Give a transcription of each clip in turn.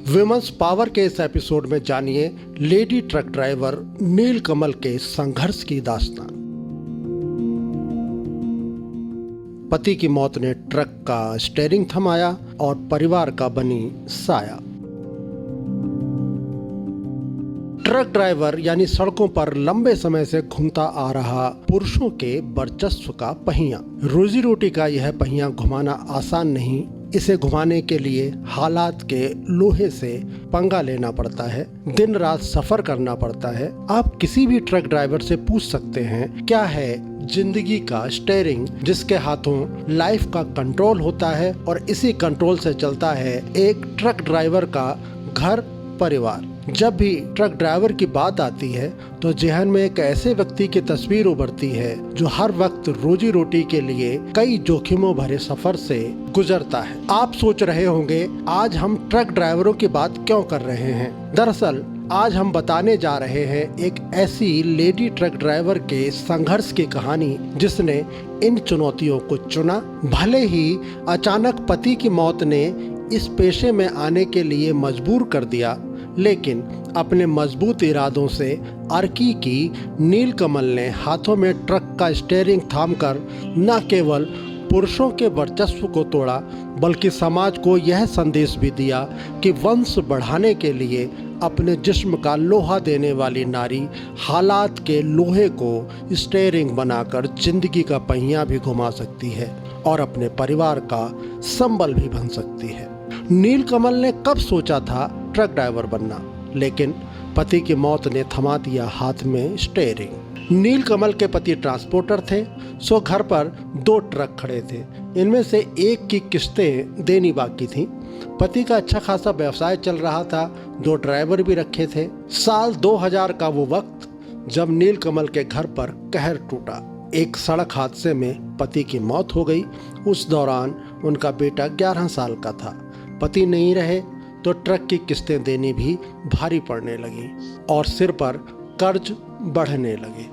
Women's power के इस episode में जानिए लेडी ट्रक ड्राइवर नीलकमल के संघर्ष की दास्तान। पति की मौत ने ट्रक का स्टीयरिंग थमाया और परिवार का बनी साया। ट्रक ड्राइवर यानी सड़कों पर लंबे समय से घूमता आ रहा पुरुषों के वर्चस्व का पहिया। रोजी रोटी का यह पहिया घुमाना आसान नहीं। इसे घुमाने के लिए हालात के लोहे से पंगा लेना पड़ता है, दिन रात सफर करना पड़ता है। आप किसी भी ट्रक ड्राइवर से पूछ सकते हैं क्या है जिंदगी का स्टीयरिंग, जिसके हाथों लाइफ का कंट्रोल होता है और इसी कंट्रोल से चलता है एक ट्रक ड्राइवर का घर परिवार। जब भी ट्रक ड्राइवर की बात आती है तो जहन में एक ऐसे व्यक्ति की तस्वीर उभरती है जो हर वक्त रोजी रोटी के लिए कई जोखिमों भरे सफर से गुजरता है। आप सोच रहे होंगे आज हम ट्रक ड्राइवरों की बात क्यों कर रहे हैं। दरअसल आज हम बताने जा रहे हैं एक ऐसी लेडी ट्रक ड्राइवर के संघर्ष की कहानी जिसने इन चुनौतियों को चुना। भले ही अचानक पति की मौत ने इस पेशे में आने के लिए मजबूर कर दिया, लेकिन अपने मजबूत इरादों से अर्की की नीलकमल ने हाथों में ट्रक का स्टीयरिंग थामकर न केवल पुरुषों के वर्चस्व को तोड़ा बल्कि समाज को यह संदेश भी दिया कि वंश बढ़ाने के लिए अपने जिस्म का लोहा देने वाली नारी हालात के लोहे को स्टीयरिंग बनाकर जिंदगी का पहिया भी घुमा सकती है और अपने परिवार का संबल भी बन सकती है। नीलकमल ने कब सोचा था ट्रक ड्राइवर बनना, लेकिन पति की मौत ने थमा दिया हाथ में स्टीयरिंग। नीलकमल के पति ट्रांसपोर्टर थे, सो घर पर 2 ट्रक खड़े थे। इनमें से एक की किस्तें देनी बाकी थीं। पति का अच्छा खासा व्यवसाय चल रहा था, 2 ड्राइवर भी रखे थे। साल 2000 का वो वक्त जब नीलकमल के घर पर कहर टूटा। एक सड़क हादसे में पति की मौत हो गई। उस दौरान उनका बेटा 11 साल का था। पति नहीं रहे तो ट्रक की किस्तें देनी भी भारी पड़ने लगी और सिर पर कर्ज बढ़ने लगे।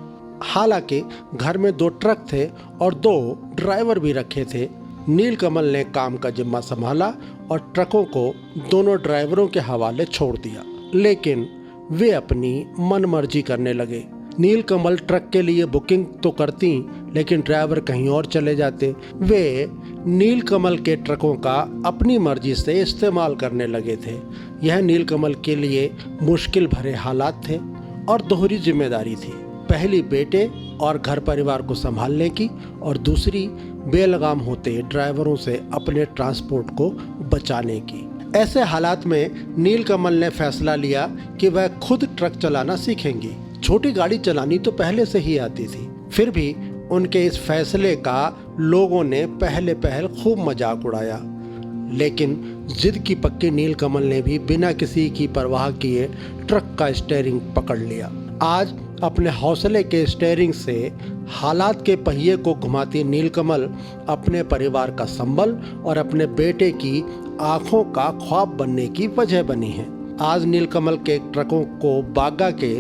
हालांकि घर में 2 ट्रक थे और 2 ड्राइवर भी रखे थे। नीलकमल ने काम का जिम्मा संभाला और ट्रकों को दोनों ड्राइवरों के हवाले छोड़ दिया, लेकिन वे अपनी मनमर्जी करने लगे। नीलकमल ट्रक के लिए बुकिंग तो करती, लेकिन ड्राइवर कहीं और चले जाते। वे नीलकमल के ट्रकों का अपनी मर्जी से इस्तेमाल करने लगे थे। यह नीलकमल के लिए मुश्किल भरे हालात थे और दोहरी जिम्मेदारी थी। पहली बेटे और घर परिवार को संभालने की और दूसरी बेलगाम होते ड्राइवरों से अपने ट्रांसपोर्ट को बचाने की। ऐसे हालात में नीलकमल ने फैसला लिया कि वह खुद ट्रक चलाना सीखेंगी। छोटी गाड़ी चलानी तो पहले से ही आती थी, फिर भी उनके इस फैसले का लोगों ने पहले खूब मजाक उड़ाया, लेकिन जिद की पक्की नीलकमल ने भी बिना किसी की परवाह किए ट्रक का स्टीयरिंग पकड़ लिया। आज अपने हौसले के स्टीयरिंग से हालात के पहिए को घुमाती नीलकमल अपने परिवार का संबल और अपने बेटे की आंखों का ख्वाब बनने की वजह बनी है। आज नीलकमल के ट्रकों को बागा के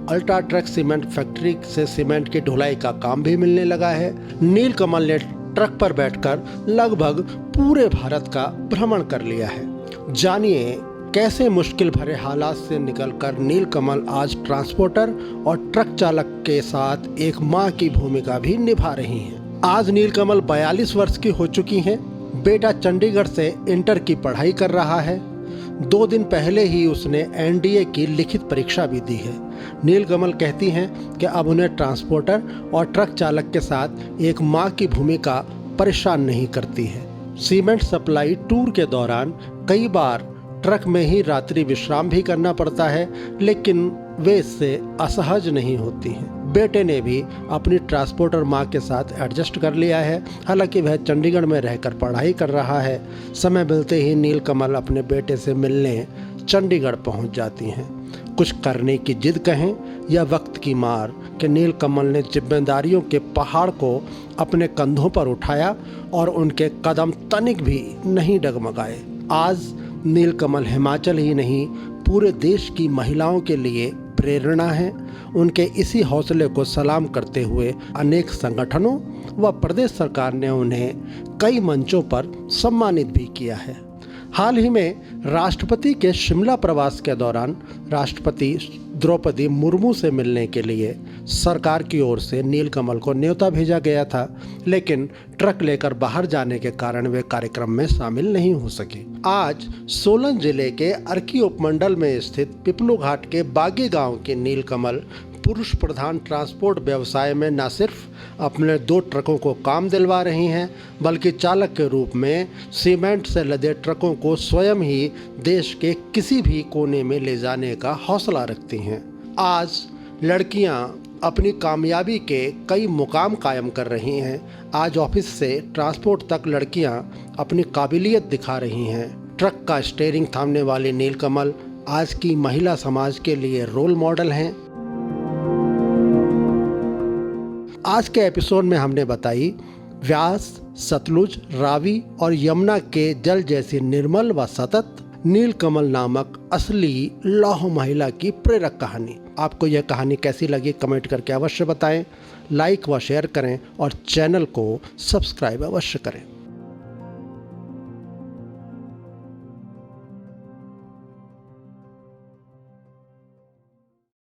अल्ट्रा ट्रक सीमेंट फैक्ट्री से सीमेंट की ढुलाई का काम भी मिलने लगा है। नीलकमल ने ट्रक पर बैठकर लगभग पूरे भारत का भ्रमण कर लिया है। जानिए कैसे मुश्किल भरे हालात से निकलकर नीलकमल आज ट्रांसपोर्टर और ट्रक चालक के साथ एक मां की भूमिका भी निभा रही हैं। आज नीलकमल 42 वर्ष की हो चुकी हैं। बेटा चंडीगढ़ से इंटर की पढ़ाई कर रहा है। 2 दिन पहले ही उसने NDA की लिखित परीक्षा भी दी है। नीलकमल कहती हैं कि अब उन्हें ट्रांसपोर्टर और ट्रक चालक के साथ एक मां की भूमिका परेशान नहीं करती है। सीमेंट सप्लाई टूर के दौरान कई बार ट्रक में ही रात्रि विश्राम भी करना पड़ता है, लेकिन वे इससे असहज नहीं होती हैं। बेटे ने भी अपनी ट्रांसपोर्टर मां के साथ एडजस्ट कर लिया है। हालांकि वह चंडीगढ़ में रहकर पढ़ाई कर रहा है। समय मिलते ही नीलकमल अपने बेटे से मिलने चंडीगढ़ पहुंच जाती हैं। कुछ करने की जिद कहें या वक्त की मार कि नीलकमल ने जिम्मेदारियों के पहाड़ को अपने कंधों पर उठाया और उनके कदम तनिक भी नहीं डगमगाए। आज नीलकमल हिमाचल ही नहीं पूरे देश की महिलाओं के लिए प्रेरणा है। उनके इसी हौसले को सलाम करते हुए अनेक संगठनों व प्रदेश सरकार ने उन्हें कई मंचों पर सम्मानित भी किया है। हाल ही में राष्ट्रपति के शिमला प्रवास के दौरान राष्ट्रपति द्रौपदी मुर्मू से मिलने के लिए सरकार की ओर से नीलकमल को न्योता भेजा गया था, लेकिन ट्रक लेकर बाहर जाने के कारण वे कार्यक्रम में शामिल नहीं हो सके। आज सोलन जिले के अर्की उपमंडल में स्थित पिपलू घाट के बागी गांव के नीलकमल पुरुष प्रधान ट्रांसपोर्ट व्यवसाय में न सिर्फ अपने 2 ट्रकों को काम दिलवा रही हैं, बल्कि चालक के रूप में सीमेंट से लदे ट्रकों को स्वयं ही देश के किसी भी कोने में ले जाने का हौसला रखती हैं। आज लड़कियां अपनी कामयाबी के कई मुकाम कायम कर रही हैं। आज ऑफिस से ट्रांसपोर्ट तक लड़कियां अपनी काबिलियत दिखा रही हैं। ट्रक का स्टीयरिंग थामने वाली नीलकमल आज की महिला समाज के लिए रोल मॉडल हैं। आज के एपिसोड में हमने बताई व्यास, सतलुज, रावी और यमुना के जल जैसी निर्मल व सतत नीलकमल नामक असली लौह महिला की प्रेरक कहानी। आपको यह कहानी कैसी लगी कमेंट करके अवश्य बताएं, लाइक व शेयर करें और चैनल को सब्सक्राइब अवश्य करें।